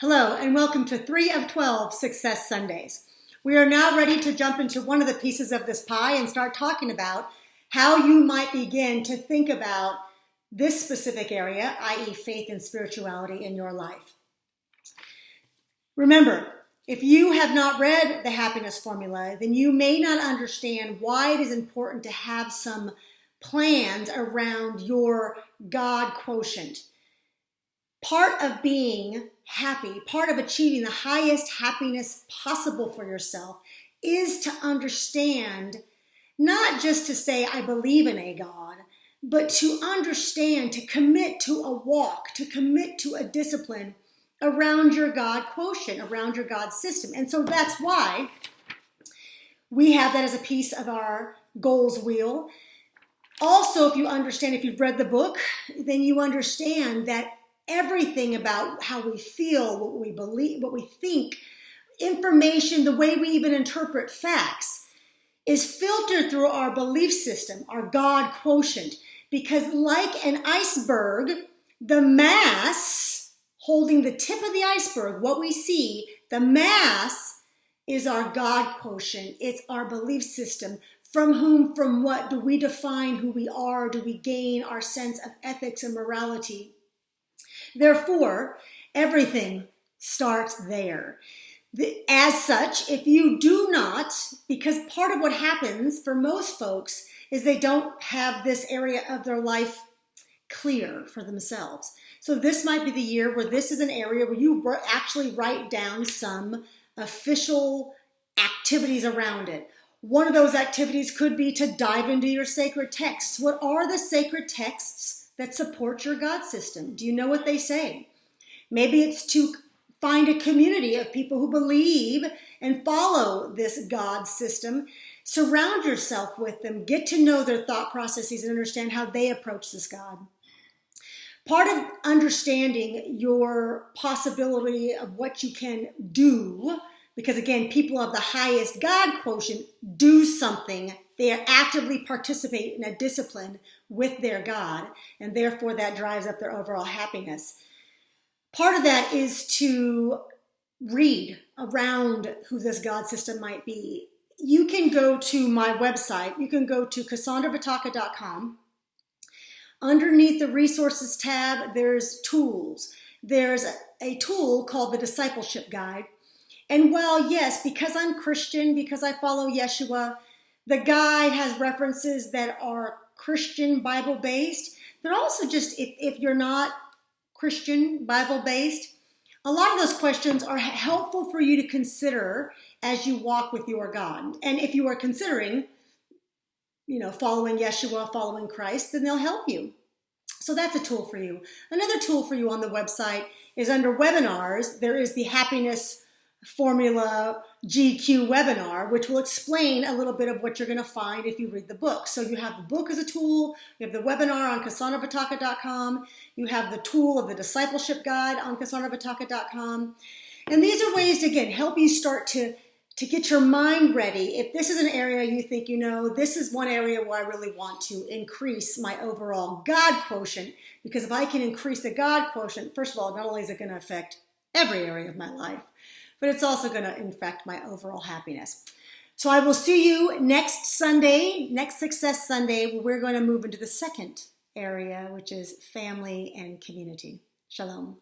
Hello, and welcome to 3 of 12 Success Sundays. We are now ready to jump into one of the pieces of this pie and start talking about how you might begin to think about this specific area, i.e. faith and spirituality in your life. Remember, if you have not read the happiness formula, then you may not understand why it is important to have some plans around your God quotient. Part of being happy, part of achieving the highest happiness possible for yourself is to understand, not just to say, I believe in a God, but to understand, to commit to a walk, to commit to a discipline around your God quotient, around your God system. And so that's why we have that as a piece of our goals wheel. Also, if you understand, if you've read the book, then you understand that everything about how we feel, what we believe, what we think, information, the way we even interpret facts is filtered through our belief system, our God quotient. Because like an iceberg, the mass holding the tip of the iceberg, what we see, the mass is our God quotient. It's our belief system. From whom, from what do we define who we are? Do we gain our sense of ethics and morality? Therefore, everything starts there. As such, if you do not, because part of what happens for most folks is they don't have this area of their life clear for themselves. So this might be the year where this is an area where you actually write down some official activities around it. One of those activities could be to dive into your sacred texts. What are the sacred texts that support your God system? Do you know what they say? Maybe it's to find a community of people who believe and follow this God system. Surround yourself with them. Get to know their thought processes and understand how they approach this God. Part of understanding your possibility of what you can do, because again, people of the highest God quotient do something. They actively participate in a discipline with their God, and therefore that drives up their overall happiness. Part of that is to read around who this God system might be. You can go to my website. You can go to CassandraVitaka.com. Underneath the resources tab, there's tools. There's a tool called the Discipleship Guide. And while, yes, because I'm Christian, because I follow Yeshua, the guide has references that are Christian Bible-based. They're also just, if you're not Christian Bible-based, a lot of those questions are helpful for you to consider as you walk with your God. And if you are considering, following Yeshua, following Christ, then they'll help you. So that's a tool for you. Another tool for you on the website is under webinars. There is the Happiness Formula GQ webinar, which will explain a little bit of what you're going to find if you read the book. So you have the book as a tool, you have the webinar on CassandraVitaka.com, you have the tool of the discipleship guide on CassandraVitaka.com. And these are ways to, again, help you start to get your mind ready. If this is an area you think, this is one area where I really want to increase my overall God quotient, because if I can increase the God quotient, first of all, not only is it going to affect every area of my life, but it's also going to affect my overall happiness. So I will see you next Sunday, next Success Sunday, where we're going to move into the second area, which is family and community. Shalom.